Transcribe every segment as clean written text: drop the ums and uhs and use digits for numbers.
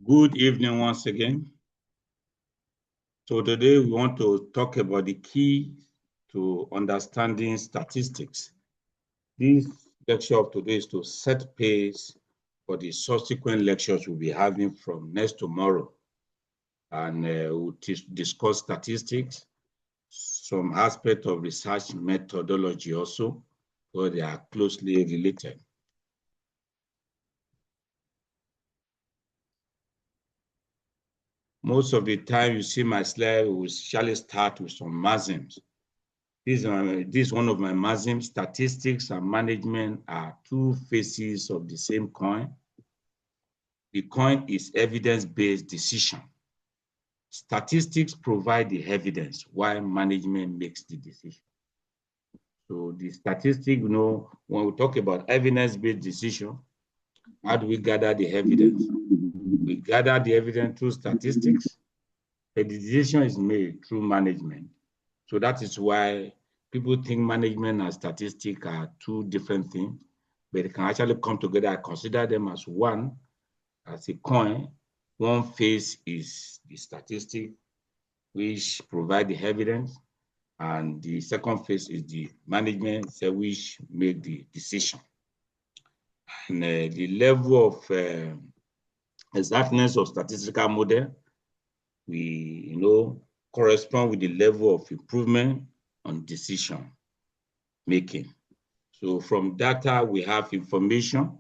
Good evening once again. So today we want to talk about the key to understanding statistics. This lecture of today is to set pace for the subsequent lectures we'll be having from next tomorrow. And we'll discuss statistics, some aspect of research methodology also, where they are closely related. Most of the time you see my slide, we will surely start with some maxims. This is one of my maxims. Statistics and management are two faces of the same coin. The coin is evidence-based decision. Statistics provide the evidence while management makes the decision. So the statistic, when we talk about evidence-based decision, how do we gather the evidence? We gather the evidence through statistics. The decision is made through management. So that is why people think management and statistics are two different things, but they can actually come together. I consider them as one, as a coin. One face is the statistic, which provide the evidence, and the second face is the management, which make the decision. And the level of exactness of statistical model, we correspond with the level of improvement on decision making. So from data, we have information.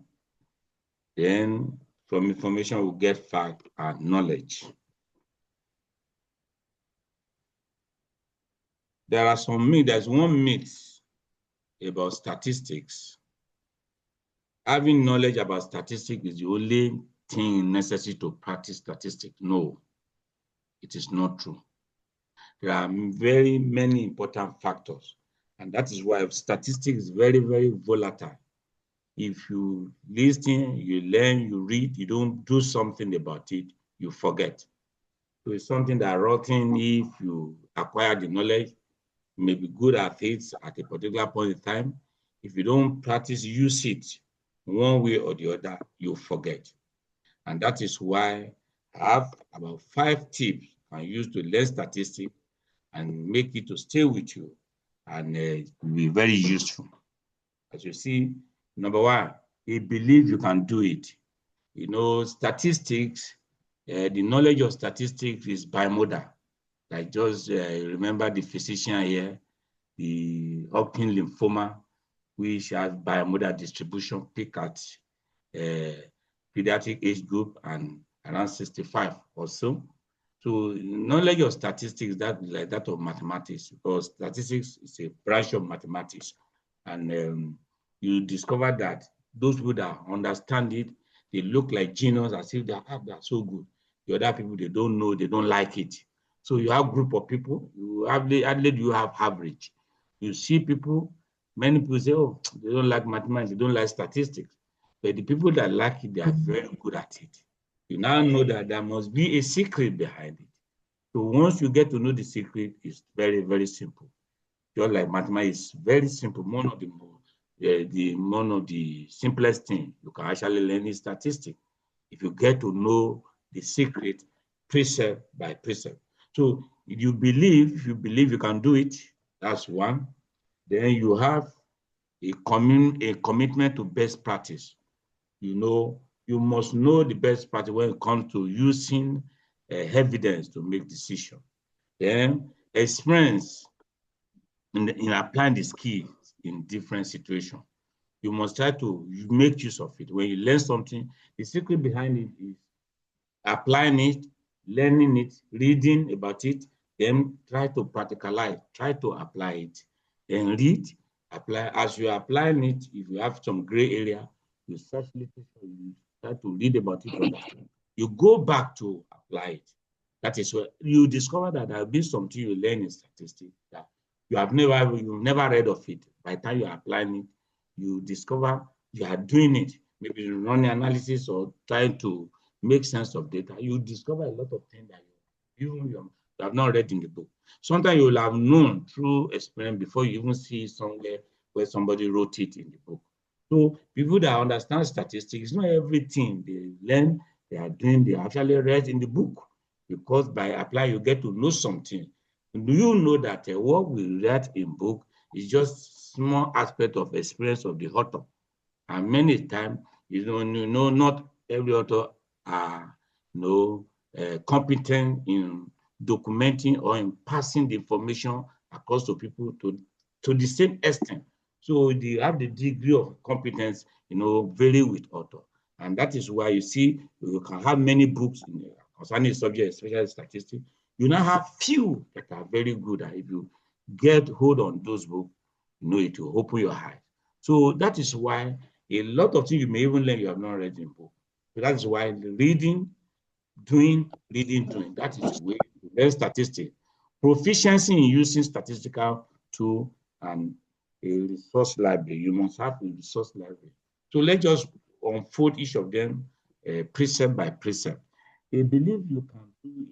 Then from information, we get fact and knowledge. There's one myth about statistics. Having knowledge about statistics is the only thing necessary to practice statistics. No, it is not true. There are very many important factors, and that is why statistics is very, very volatile. If you listen, you learn, you read, you don't do something about it, you forget. So it's something that rotten. If you acquire the knowledge, you may be good at it at a particular point in time. If you don't practice, use it one way or the other, you forget. And that is why I have about 5 tips you can use to learn statistics and make it to stay with you, and it will be very useful. As you see, number one, you believe you can do it. Statistics, the knowledge of statistics is bimodal. Like just remember the physician here, the Hodgkin lymphoma, which has bimodal distribution, peak at pediatric age group and around 65 or so. So knowledge of statistics, that like that of mathematics, because statistics is a branch of mathematics. And you discover that those people that understand it, they look like genius, as if they are so good. The other people, they don't know, they don't like it. So you have group of people, you have average. You see people, many people say, oh, they don't like mathematics, they don't like statistics. But the people that like it, they are very good at it. You now know that there must be a secret behind it. So once you get to know the secret, it's very, very simple. Just like mathematics is very simple. One of the simplest thing you can actually learn is statistics. If you get to know the secret precept by precept. So if you believe you can do it, that's one. Then you have a commitment to best practice. You must know the best practice when it comes to using evidence to make decisions. Then experience in applying the skills in different situations. You must try to make use of it. When you learn something, the secret behind it is applying it, learning it, reading about it, then try to practicalize, try to apply it. Then read, apply. As you're applying it, if you have some gray area, you search literature, you try to read about it, understand. You go back to apply it. That is where you discover that there will be something you learn in statistics that you've never read of it. By the time you're applying it, you discover you are doing it. Maybe you're running analysis or trying to make sense of data. You discover a lot of things that you have not read in the book. Sometimes you will have known through experience before you even see somewhere where somebody wrote it in the book. So people that understand statistics, not everything they learn they actually read in the book, because by applying, you get to know something. Do you know that what we read in book is just small aspect of experience of the author? And many times, not every author are competent in documenting or in passing the information across to people to the same extent. So they have the degree of competence, vary with author. And that is why you see you can have many books concerning subject, especially statistics. You now have few that are very good. And if you get hold on those books, it will open your eyes. So that is why a lot of things you may even learn you have not read in book. So that is why reading, doing. That is the way to learn statistics. Proficiency in using statistical tool and a resource library. You must have a resource library. So let's just unfold each of them precept by precept. I believe you can do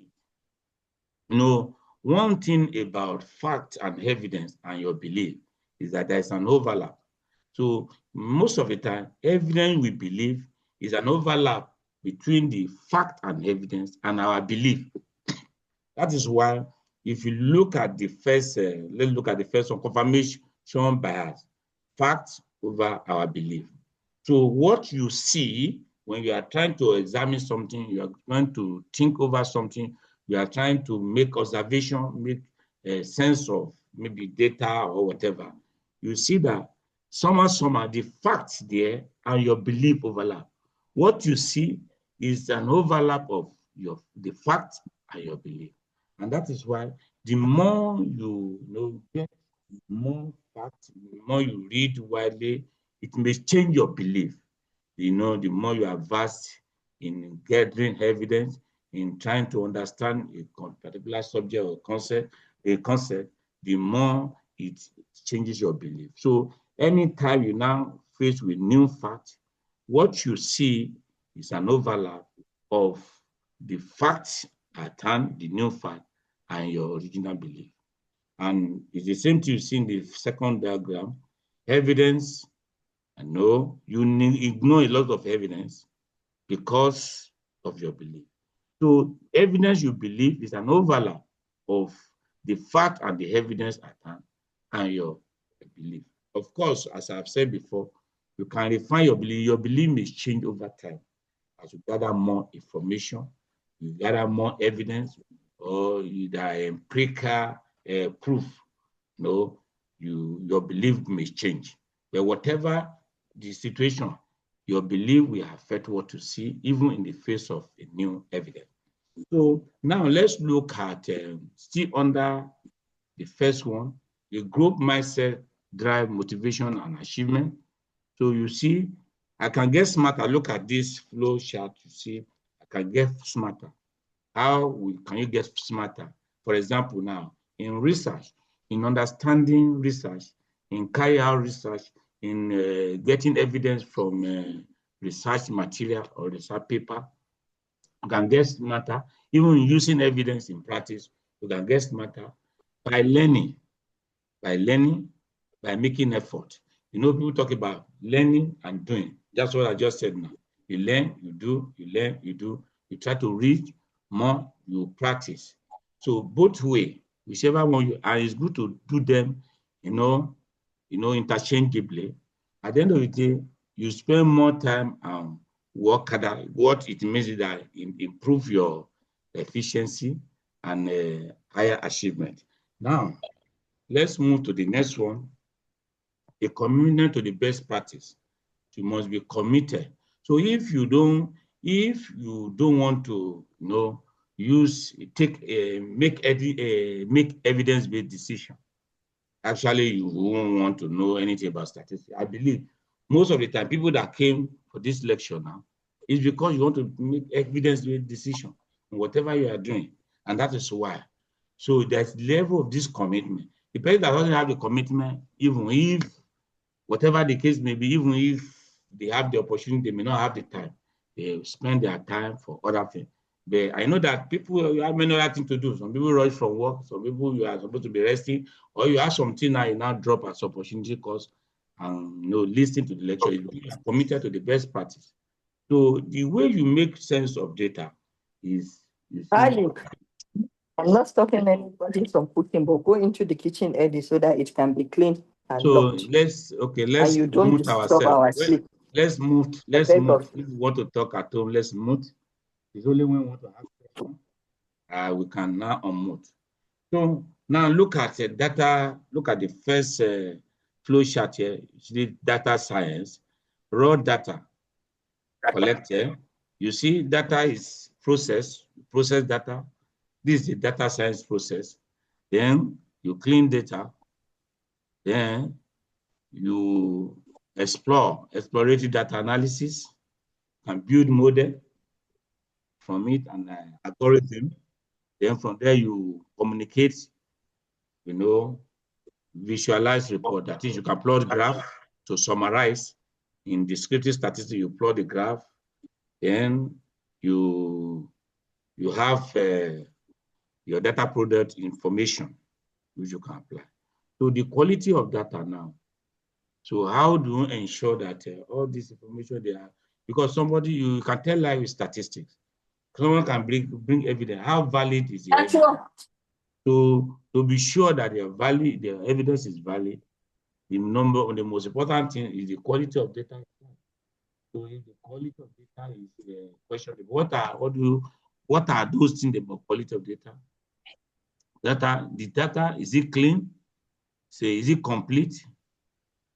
it. One thing about fact and evidence and your belief is that there is an overlap. So most of the time, evidence we believe is an overlap between the fact and evidence and our belief. That is why if you look at the first, let's look at the first one, confirmation bias, fact over our belief. So what you see when you are trying to examine something, you are trying to think over something, you are trying to make observation, make a sense of maybe data or whatever, you see that somehow, the facts there and your belief overlap. What you see is an overlap of the fact and your belief. And that is why the more you get more facts, the more you read widely, it may change your belief. The more you are vast in gathering evidence, in trying to understand a particular subject or concept, the more it changes your belief. So anytime you now face with new facts, what you see is an overlap of the facts at hand, the new fact, and your original belief. And it's the same thing you see in the second diagram. Evidence, you ignore a lot of evidence because of your belief. So evidence you believe is an overlap of the fact and the evidence at hand and your belief. Of course, as I've said before, you can refine your belief. Your belief may change over time as you gather more information, you gather more evidence, or the empirical proof. Your belief may change. But whatever the situation, your belief will affect what you see, even in the face of a new evidence. So now let's look at still under the first one, the growth mindset, drive, motivation, and achievement. So you see, I can get smarter. Look at this flow chart. You see, I can get smarter. How can you get smarter? For example, now in research, in understanding research, in carrying out research, in getting evidence from research material or research paper, you can get smarter. Even using evidence in practice, you can get smarter by learning, by making effort. People talk about learning and doing. That's what I just said now. You learn, you do, you learn, you do. You try to read more, you practice. So both way, whichever one and it's good to do them, interchangeably. At the end of the day, you spend more time and work harder. What it means is that improve your efficiency and higher achievement. Now, let's move to the next one. A commitment to the best practice. You must be committed. So if you don't want to, make evidence-based decision, actually you won't want to know anything about statistics. I believe most of the time people that came for this lecture now is because you want to make evidence-based decision on whatever you are doing, and that is why. So there's level of this commitment. The person that doesn't have the commitment, even if whatever the case may be, even if they have the opportunity, they may not have the time. They spend their time for other things. But I know that people have many other things to do. Some people rush from work. Some people you are supposed to be resting, or you have something now you now drop as opportunity cost and listening to the lecture. You are committed to the best practice. So the way you make sense of data is Ali, I'm not stopping anybody from cooking, but go into the kitchen early so that it can be clean and so locked. let's And you don't mute disturb ourselves. our sleep. Let's mute. I beg of If you want to talk at home, let's mute. It's only when we want to have questions, we can now unmute. So now look at data. Look at the first flow chart here. It's the data science, raw data collected. You see, data is process data. This is the data science process. Then you clean data. Then you exploratory data analysis, and build model from it and algorithm. Then from there you communicate, visualize report. That is, you can plot graph to summarize. In descriptive statistics, you plot the graph. Then you have your data product information, which you can apply. So the quality of data now. So how do you ensure that all this information they are, because somebody, you can tell live with statistics. Someone can bring evidence. How valid is the evidence? So to be sure that the evidence is valid, the most important thing is the quality of data. So if the quality of data is questionable, what are those things about quality of data? The data, is it clean? Say, is it complete?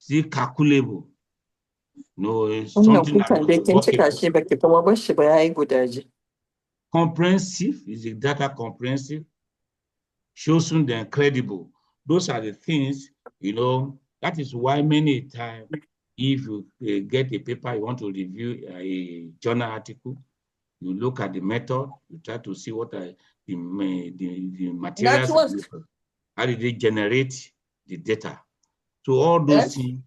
Is it calculable? No, it's something that comprehensive. Is the data comprehensive? Chosen then credible. Those are the things, that is why many times if you get a paper, you want to review a journal article, you look at the method, you try to see what are the materials, how did they generate the data. So all those things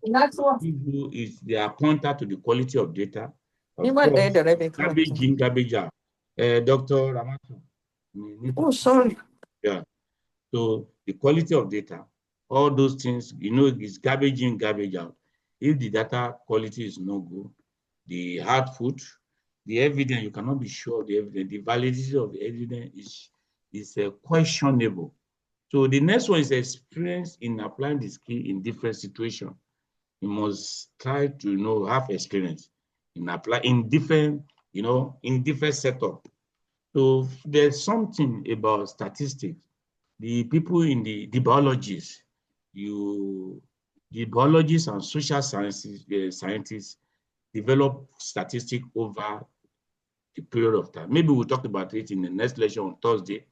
they are pointer to the quality of data. Of course, garbage in, garbage out. Dr. Ramato. Oh, sorry. Yeah. So the quality of data, all those things, is garbage in, garbage out. If the data quality is no good, the output, the evidence, you cannot be sure of the evidence. The validity of the evidence is questionable. So the next one is experience in applying the skill in different situations. You must try to have experience in different, in different setup. So there's something about statistics. The people in the biologists, the biologists and social sciences scientists develop statistics over the period of time. Maybe we'll talk about it in the next lecture on Thursday.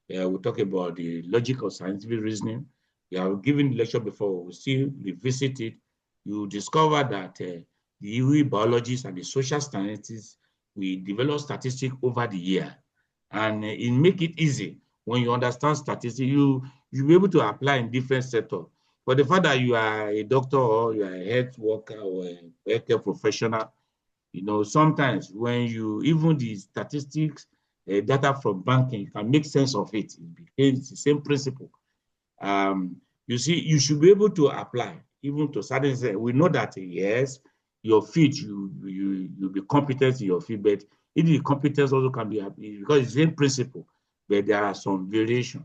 We'll talk about the logic of scientific reasoning. We have given the lecture before, we'll still revisit it. You discover that the biologists and the social scientists, we develop statistics over the year. And it make it easy. When you understand statistics, you'll be able to apply in different sectors. But the fact that you are a doctor or you are a health worker or a healthcare professional, sometimes when even the statistics, data from banking, you can make sense of it. It's the same principle. You see, you should be able to apply even to certain extent. We know that yes, your field, you'll be competent in your field, but the competence also can be because it's the same principle, but there are some variation.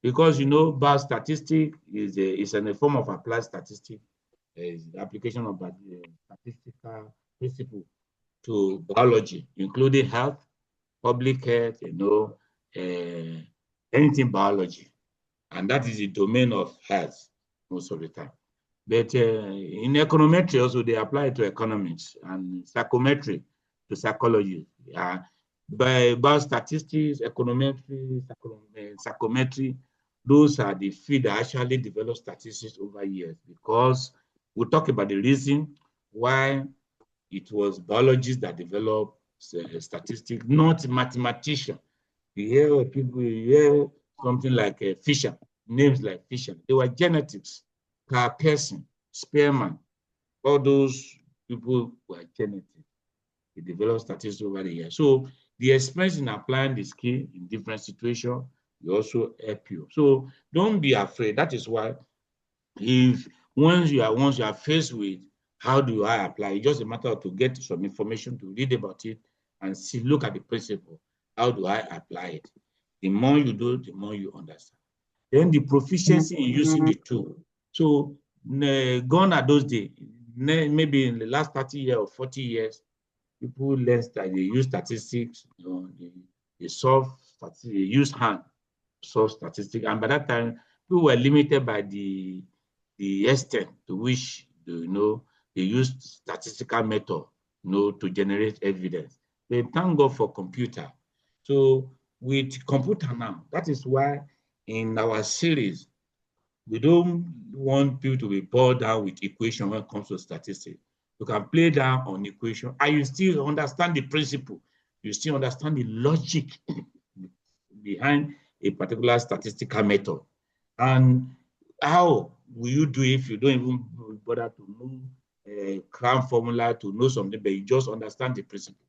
Because biostatistics is in a form of applied statistics, is the application of statistical principle to biology, including health, public health, anything biology. And that is the domain of health most of the time. But in econometry also, they apply it to economics, and psychometry to psychology. By biostatistics, econometry, psychometry, those are the field that actually develop statistics over years, because we'll talk about the reason why it was biologists that developed statistics, not mathematicians. You hear something like Fisher, names like Fisher. They were genetics. Carl Pearson, Spearman, all those people were genetics. They developed statistics over the years. So the experience in applying the skill in different situations will also help you. So don't be afraid. That is why once you are faced with How do I apply? It's just a matter of to get some information, to read about it, and see, look at the principle. How do I apply it? The more you do, the more you understand. Then the proficiency in using the tool. So gone are those days. Maybe in the last 30 years or 40 years, people learn that they use statistics, they solve statistics, they use hand to solve statistics. And by that time, people were limited by the extent to which they use statistical method, to generate evidence. They thank God for computer. So with computer now, that is why in our series, we don't want people to be bored down with equation when it comes to statistics. You can play down on equation and you still understand the principle. You still understand the logic behind a particular statistical method. And how will you do if you don't even bother to know a cram formula, to know something, but you just understand the principle?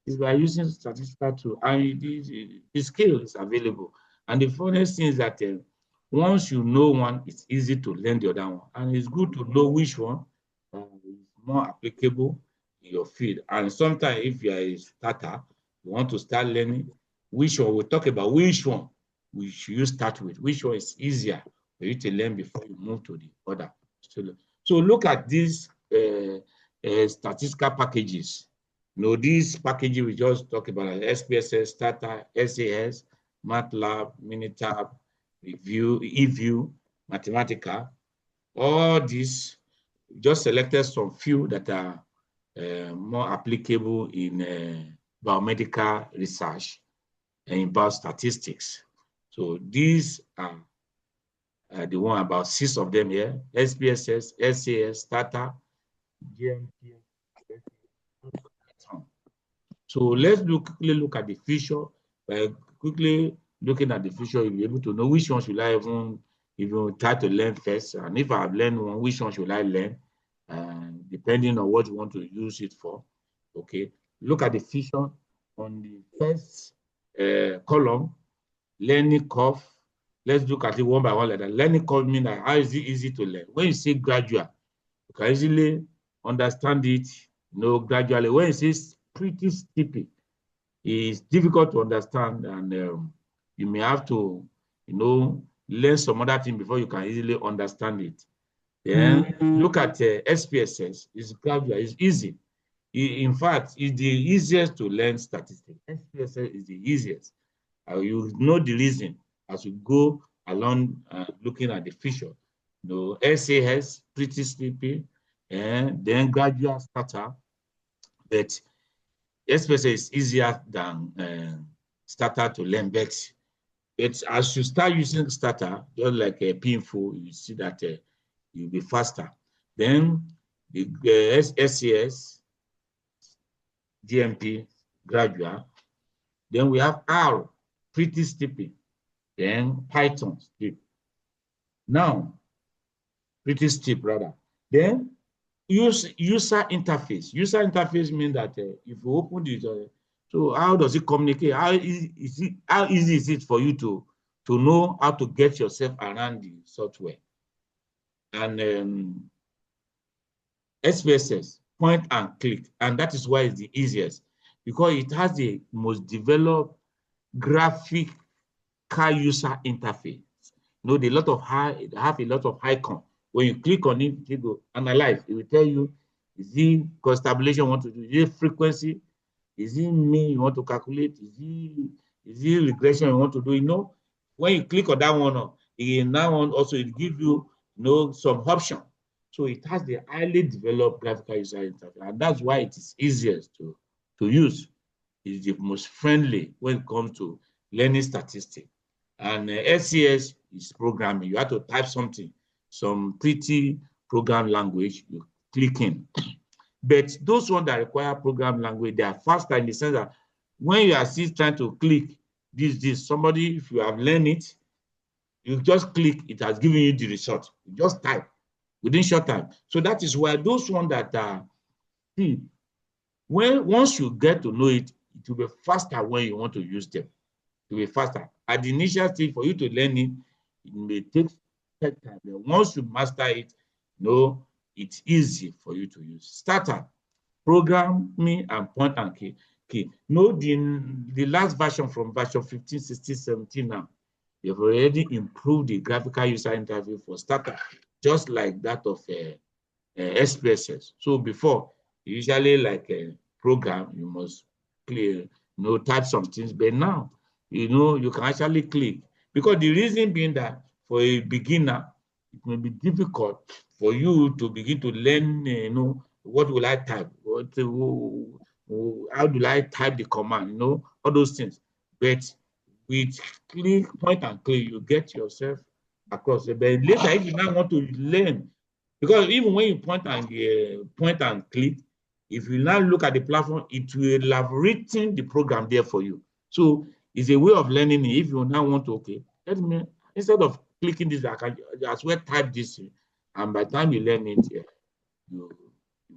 It's by using statistical tool, and the skill is available. And the funniest thing is that once you know one, it's easy to learn the other one. And it's good to know which one is more applicable in your field. And sometimes if you are a starter, you want to start learning, which one, we'll talk about which one we should start with, which one is easier for you to learn before you move to the other. So look at these statistical packages. These packages we just talked about, like SPSS, Stata, SAS, MATLAB, Minitab, Review, eView, Mathematica. All these, just selected some few that are more applicable in biomedical research and in biostatistics. So these are the one, about 6 of them here: SPSS, SAS, Stata, GMP. So let's quickly look at the feature. By quickly looking at the feature, you'll be able to know which one should I even try to learn first. And if I've learned one, which one should I learn? Depending on what you want to use it for. Okay. Look at the feature on the first column, learning curve. Let's look at it one by one like that. Learning curve means that how is it easy to learn? When you say gradual, you can easily understand it, gradually. When you say pretty steepy, it's difficult to understand, and you may have to, learn some other thing before you can easily understand it. Then look at SPSS. It's gradual, it's easy. In fact, it's the easiest to learn statistics. SPSS is the easiest. You know the reason as you go along looking at the feature. SAS, pretty sleepy, and then gradual starter, but SPSS is easier than starter to learn. But as you start using starter, just like a P-info, you see that you'll be faster. Then the SAS, GMP, gradual. Then we have R, pretty steepy. Then Python, steep. Now, pretty steep rather. Then user interface. User interface means that if you open this, so how does it communicate? How easy is it for you to know how to get yourself around the software? And SPSS, point and click, and that is why it's the easiest, because it has the most developed graphical user interface. They have a lot of icon. When you click on it, it will analyze. It will tell you, is it constellation you want to do? Is it frequency? Is it mean you want to calculate? Is it regression you want to do? When you click on that one, in that one also it gives you, some option. So it has the highly developed graphical user interface, and that's why it is easiest to use. It's the most friendly when it comes to learning statistics. And SCS is programming. You have to type something, some pretty program language, you click in. But those ones that require program language, they are faster in the sense that when you are still trying to click somebody, if you have learned it, you just click, it has given you the result. You just type within short time. So that is why those ones that are, once you get to know it, it will be faster when you want to use them. It will be faster. At the initial stage, for you to learn it, it may take time. But once you master it, it's easy for you to use. Starter, programming and point and click. No, the last version from version 15, 16, 17 now, they've already improved the graphical user interface for Starter, just like that of SPSS. So before, usually like a program, you must clear, type some things, but now, you can actually click. Because the reason being that for a beginner, it may be difficult for you to begin to learn, what will I type? How do I type the command? All those things. But with point and click, you get yourself across. But later, if you now want to learn, because even when you point and click, if you now look at the platform, it will have written the program there for you. So it's a way of learning. If you now want to, okay, let me, instead of clicking this, I can as well type this, and by the time you learn it, you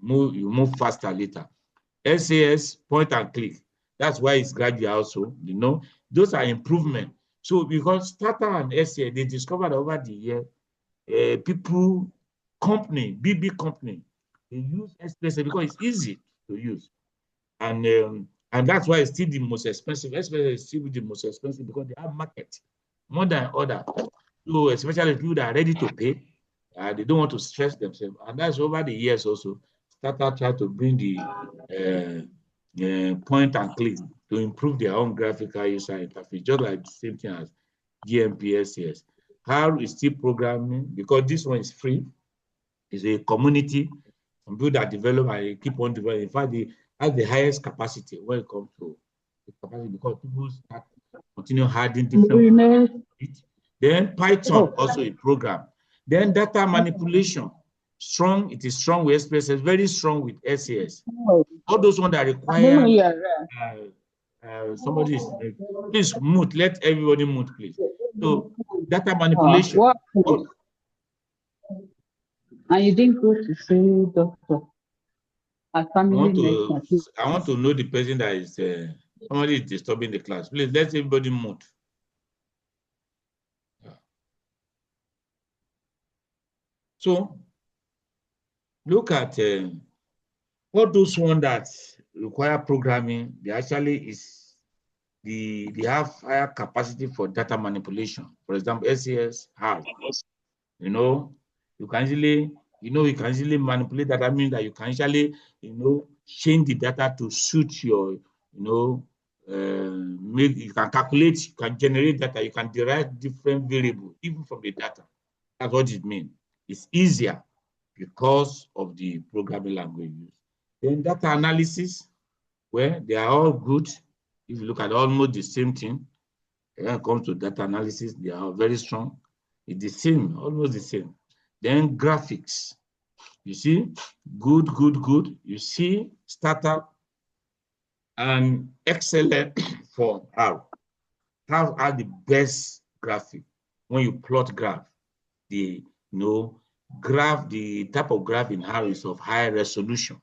move faster later. SAS, point and click. That's why it's gradual also, those are improvements. So because Starter and SAS, they discovered over the year, people, big company, they use SPSS because it's easy to use. And that's why it's still the most expensive. SPSS is still the most expensive because they have market more than other. So especially people that are ready to pay, they don't want to stress themselves. And that's over the years also. Starter tried to bring the point and click to improve their own graphical user interface, just like the same thing as GMPSS. How is still programming, because this one is free. It's a community. Some people that develop and keep on developing. In fact, they have the highest capacity when it comes to the capacity, because people start continue adding different. Then Python also a program. Then data manipulation. It is strong with SPSS, very strong with SAS. All those ones that require somebody is, please mute, let everybody mute, please. So data manipulation. And you didn't go to see doctor. I want to know the person that is somebody is disturbing the class. Please let everybody mute. So look at all those ones that require programming. They actually they have higher capacity for data manipulation. For example, SAS has, you can easily manipulate that. That means that you can actually, change the data to suit your, you can calculate, you can generate data, you can derive different variables even from the data. That's what it means. It's easier because of the programming language used. Then data analysis, where they are all good. If you look at almost the same thing, when it comes to data analysis, they are very strong. It's the same, almost the same. Then graphics, you see, good. You see, Starter and excellent for R. R are the best graphic. When you plot graph, the type of graph in R is of high resolution,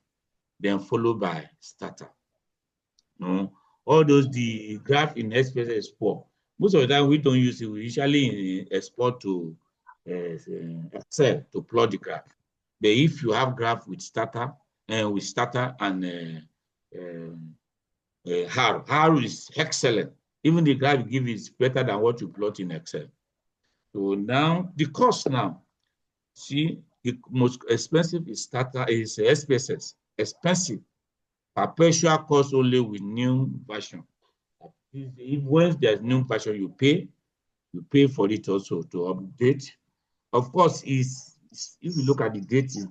then followed by Starter. All those, the graph in SPSS is poor. Most of the time we don't use it. We usually export to Excel to plot the graph. But if you have graph with Starter and R is excellent. Even the graph you give is better than what you plot in Excel. So now the cost now. See, the most expensive is Starter, is SPSS. Expensive. Perpetual cost only with new version. If once there's new version, you pay for it also to update. Of course, if you look at the date, is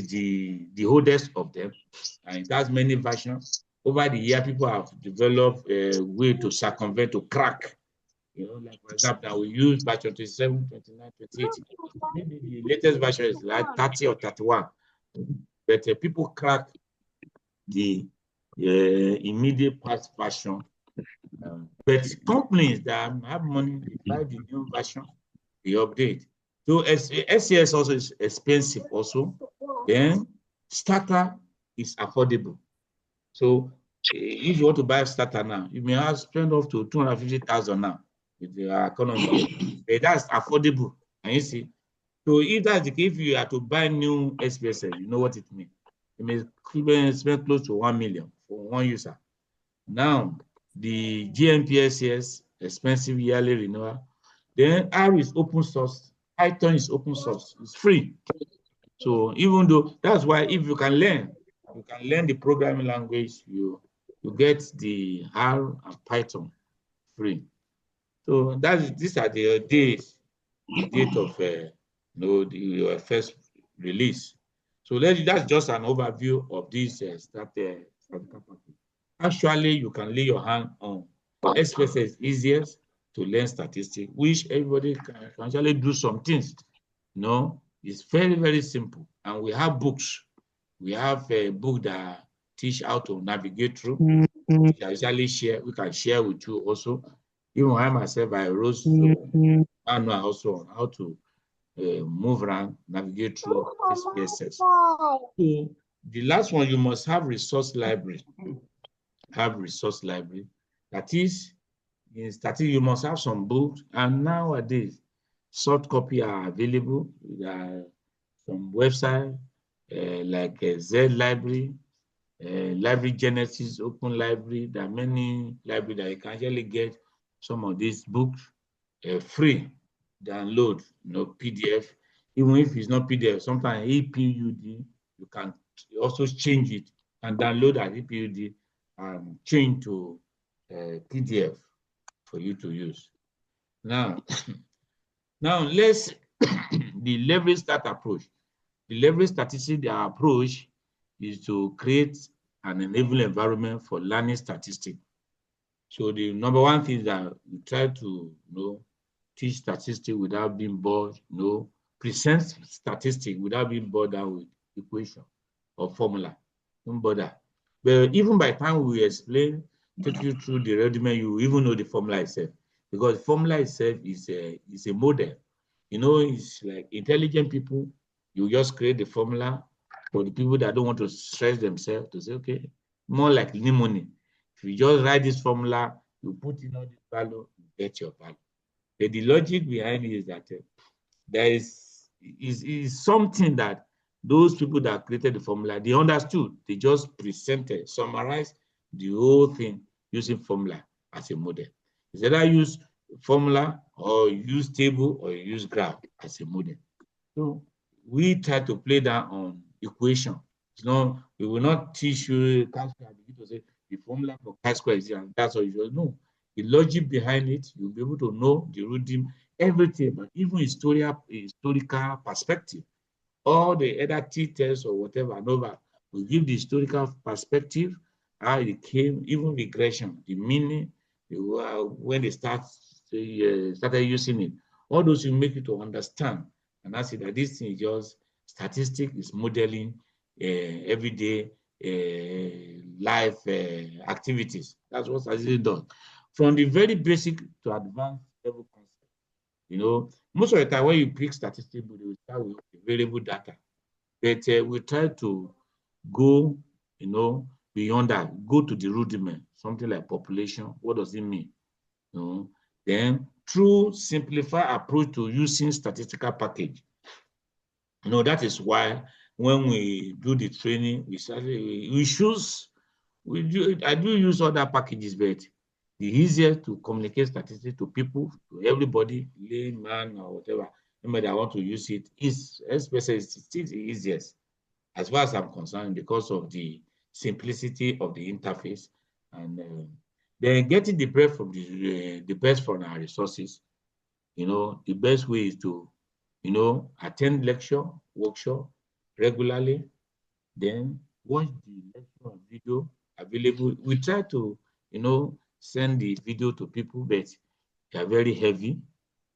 the oldest of them, and it has many versions. Over the year, people have developed a way to circumvent, to crack. Like for example, now we use version 27, 29, 28. Maybe the latest version is like 30 or 31. But people crack the immediate past version. But companies that have money, they buy the new version, they update. So SAS also is expensive also. Then Starter is affordable. So if you want to buy a Starter now, you may have spend up to 250,000 now with the economy. But that's affordable. And you see, So if that's the case, if you are to buy new SPSS, you know what it means. It may spend close to 1 million for one user. Now, the GNPSS, expensive yearly renewal. Then R is open source. Python is open source. It's free. So even though that's why if you can learn the programming language, you get the R and Python free. So these are the days, the date of your first release. So that's just an overview of this Actually, you can lay your hand on SPSS is easiest to learn statistics, which everybody can actually do some things. It's very, very simple. And we have books. We have a book that teach how to navigate through. We can share with you also. Even I myself, I wrote manual also on how to move around, navigate through SPSS. So the last one, you must have resource library. That is, in statistics, you must have some books. And nowadays, soft copy are available. There are some websites like Z Library, Library Genesis, Open Library. There are many libraries that you can actually get some of these books free. Download, PDF. Even if it's not PDF, sometimes EPUB, you can also change it and download that EPUB and change to PDF for you to use. Now, let's the leverage stat approach. The leverage statistics, their approach is to create an enabling environment for learning statistics. So the number one thing is that we try to teach statistics without being bored, present statistics without being bothered with equation or formula. Don't bother. But even by the time we explain, take you through the rudiment, you even know the formula itself. Because the formula itself is a model. It's like intelligent people, you just create the formula. For the people that don't want to stress themselves, to say, okay, more like mnemonic. If you just write this formula, you put in all this value, you get your value. But the logic behind it is that there is something that those people that created the formula, they understood. They just presented, summarized the whole thing using formula as a model. It's either use formula or use table or use graph as a model. So we try to play that on equation. We will not teach you to say the formula for chi-square is here, and that's all you should know. The logic behind it, you'll be able to know the rudiment, everything, but even historical perspective. All the other t-tests or whatever, ANOVA, will give the historical perspective, how it came, even regression, the meaning, when they started using it. All those will make you to understand. And I say that this thing is just statistics, is modeling everyday life activities. That's what statistics does. From the very basic to advanced level concept. Most of the time when you pick statistics, they will start with available data. But we try to go, beyond that, go to the rudiment, something like population. What does it mean? Then through simplified approach to using statistical package. That is why when we do the training, I do use other packages, but the easiest to communicate statistics to people, to everybody, layman or whatever, anybody that want to use it, is especially still the easiest, as far as I'm concerned, because of the simplicity of the interface, and then getting the best from our resources. The best way is to, attend lecture, workshop regularly, then watch the lecture video available. We try to, send the video to people, but they are very heavy.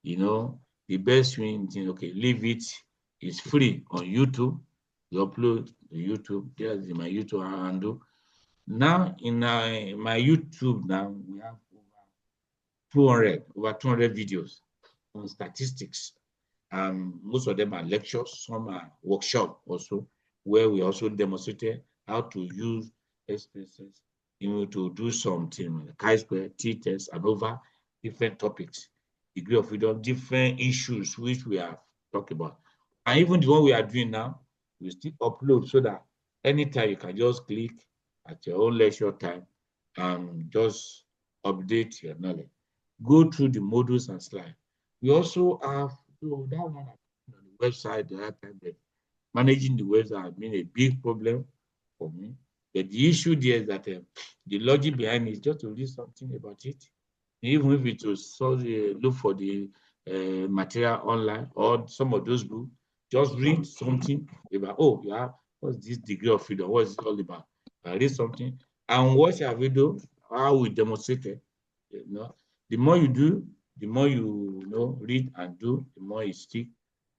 The best thing, okay, leave it. It's free on YouTube. You upload to YouTube. There's my YouTube handle. Now in my YouTube now we have over 200 videos on statistics. Most of them are lectures, some are workshops also, where we also demonstrated how to use SPSS, to do something, chi-square, t-test, and over different topics, degree of freedom, different issues which we have talked about. And even the one we are doing now, we still upload so that anytime you can just click at your own leisure time and just update your knowledge. Go through the modules and slides. We also have, so that one on the website, the other time, that managing the website has been a big problem for me. But the issue there is that the logic behind it is just to read something about it. Even if it was look for the material online or some of those books, just read something about, oh, yeah, what's this degree of freedom? What is it all about? Read something and watch a video, how we demonstrate it. You know, the more you do, the more you know, read and do, the more you stick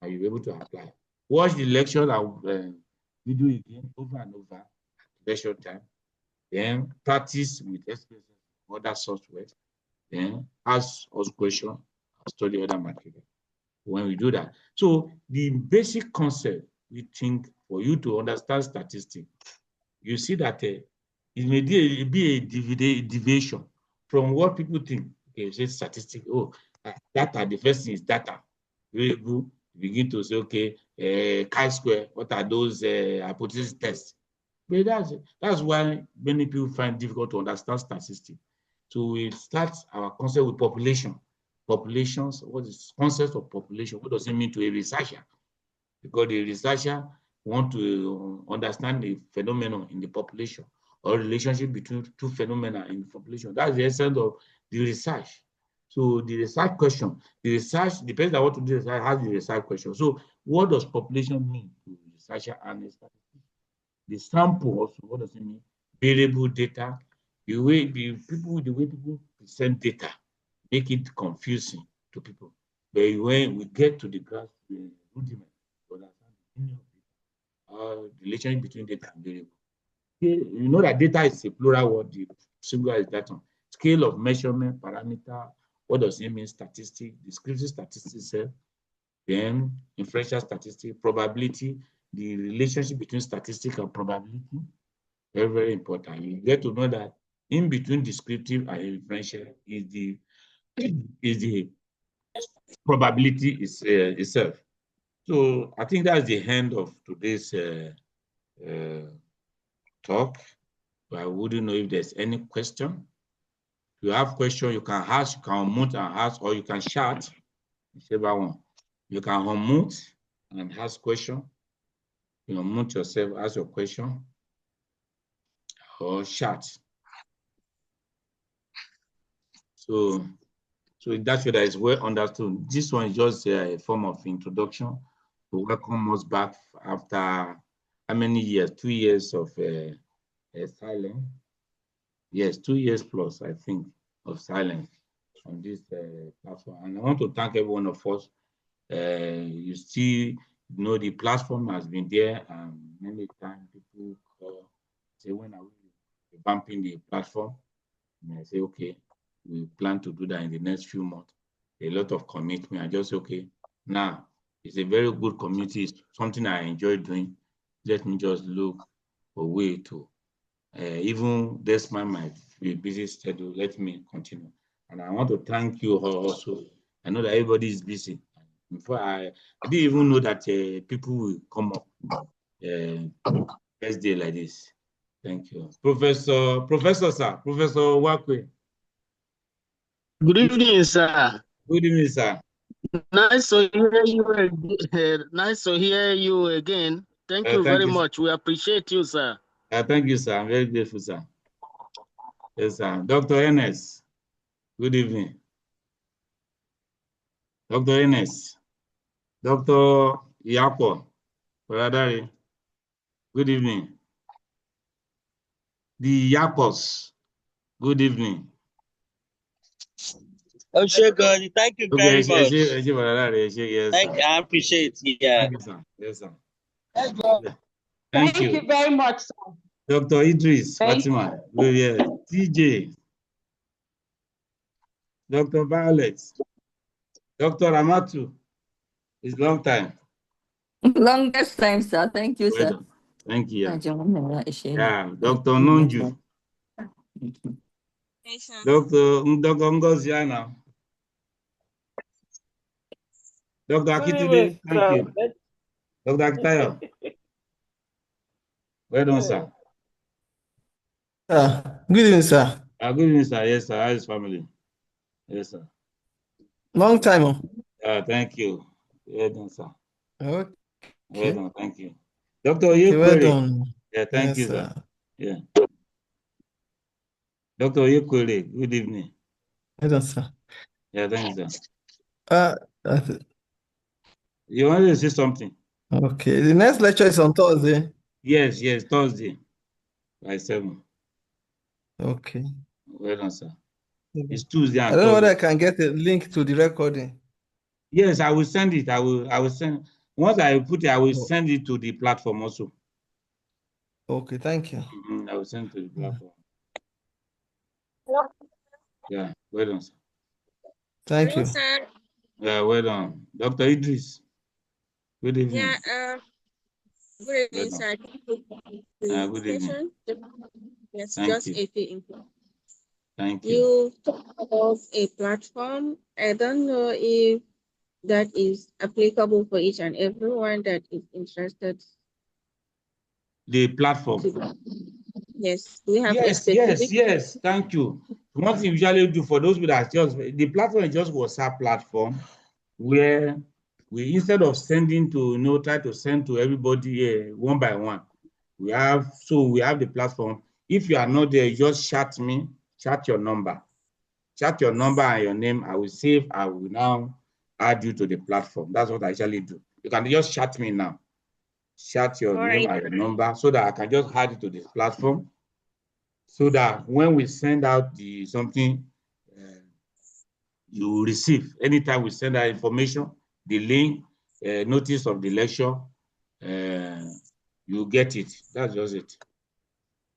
and you're able to apply. Watch the lecture and video again over and over at leisure time. Then practice with SPSS, other software. Then ask us questions, study other material when we do that. So the basic concept we think for you to understand statistics, you see that it may be a deviation from what people think. Okay, say statistics, oh, data, the first thing is data. Very good. You begin to say, okay, chi-square, what are those hypothesis tests? But that's why many people find it difficult to understand statistics. So we start our concept with population. Populations, what is the concept of population? What does it mean to a researcher? Because the researcher want to understand the phenomenon in the population or relationship between two phenomena in the population. That's the essence of the research. So the research question, the research, depends on what to do, research has the research question. So what does population mean to the researcher and the statistician? The sample also, what does it mean? Variable data, the way people present data, make it confusing to people. But when we get to the graph, the rudiment, relationship between data and variable. You know that data is a plural word, the singular is data. Scale of measurement, parameter, what does it mean? Statistic, descriptive statistics, then inferential statistics, probability, the relationship between statistics and probability. Very, very important. You get to know that in between descriptive and inferential is the probability itself. So I think that's the end of today's talk. But I wouldn't know if there's any question. If you have question, you can ask, you can unmute and ask, or you can shout, whichever one. You can unmute and ask question. You unmute yourself, ask your question, or shout. So that's what is well understood. This one is just a form of introduction to welcome us back after how many years? 2 years of silence. Yes, 2 years plus, I think, of silence on this platform. And I want to thank every one of us. You see, know, the platform has been there, and many times people call, say, when are we revamping the platform? And I say, okay, we plan to do that in the next few months. A lot of commitment. I just say, okay, now it's a very good community. It's something I enjoy doing. Let me just look for a way to, even despite my busy schedule, let me continue. And I want to thank you also. I know that everybody is busy. Before I didn't even know that people will come up first day like this. Thank you. Professor Wakwe. Good evening, sir. Good evening, sir. Nice to hear you. Nice to hear you again. Thank you very much. We appreciate you, sir. Thank you, sir. I'm very grateful, sir. Yes, sir. Dr. Enes. Good evening. Dr. Enes. Dr. Yapo. Baradari. Good evening. The Yapos. Good evening. Oh, sure, God. Thank you very much. Yes, Thank you. I appreciate it. Yeah. Thank you, sir. Yes, sir. Thank you very much, sir. Dr. Idris Fatima. TJ. Dr. Violet. Dr. Ramatu. It's long time. Longest time, sir. Thank you, sir. Thank you. Yeah, Dr. Nonju. Dr. Ngoziana. Dr. Akitude, thank you. Dr. Akitayo. Well done, sir. Good evening, sir. Good evening, sir. Yes, sir. How's his family? Yes, sir. Long time. Thank you. Well done, sir. Okay. Well done. Thank you. Dr. Okay, Oyekwere. well done. Yeah, thank Yes, you, sir. Yeah. Dr. Oyekwere, good evening. Well done, sir. Yeah, thank you, sir. That's it. You wanted to say something? Okay. The next lecture is on Thursday. Yes, Thursday by 7. Okay. Well done, sir. It's Tuesday and I don't know whether I Thursday. can get a link to the recording. Yes, I will send it. I will send. Once I put it, I will send it to the platform also. Okay, thank you. I will send it to the platform. Yeah, well done, sir. Thank you. Yeah, well done. Dr. Idris, good evening. Yeah, good evening, sir. Good evening. Yes, Thank just you. a few info. Thank you. You talked about a platform. I don't know if that is applicable for each and everyone that is interested. The platform. Yes, we have yes. Thank you. One thing we usually do for those people that the platform is just WhatsApp platform where we, instead of sending to try to send to everybody one by one, we have the platform. If you are not there, just chat me, chat your number and your name. I will save. I will now add you to the platform. That's what I usually do. You can just chat me now. Chat your name and your number so that I can just add it to this platform. So that when we send out something, you will receive. Anytime we send out information, the link, notice of the lecture, you get it. That's just it.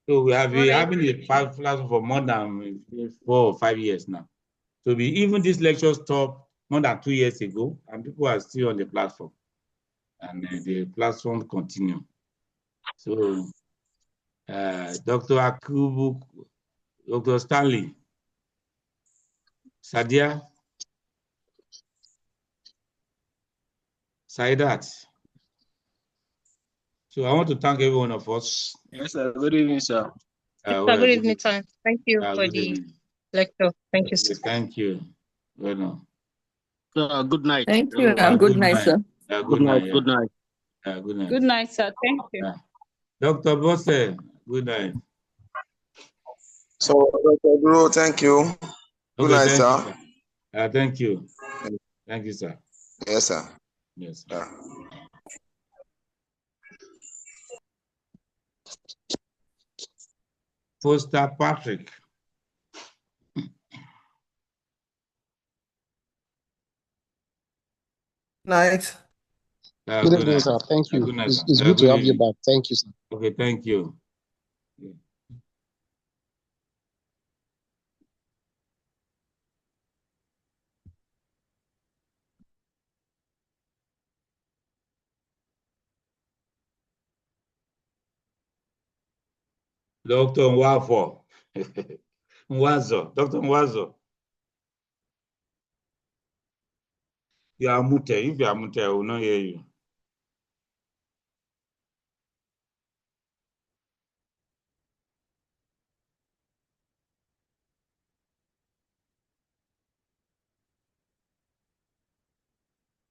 So we have been having a platform for more than 4 or 5 years now. So even this lecture stopped more than 2 years ago, and people are still on the platform, and the platform continue. So Dr. Akubu, Dr. Stanley, Sadia, Saidat. So I want to thank every one of us. Yes, sir. Good evening, sir. Good evening, sir. Thank you for the lecture. Thank you, sir. Thank you. Well done. Good night. Thank you, and good night, sir. Good night. Good night. Good night. Good night, sir. Thank you. Dr. Bosse, good night. So, Dr. Duro, thank you. Good night, sir. Thank you. Thank you, sir. Yes, sir. Yes. Yeah. Foster Patrick. Night. Good evening, sir. Thank you. It's good to have you back. Thank you, sir. Okay, thank you. Yeah. Dr. Nwafo. Nwazo. Dr. Nwazo. You are muted. If you are muted, I will not hear you.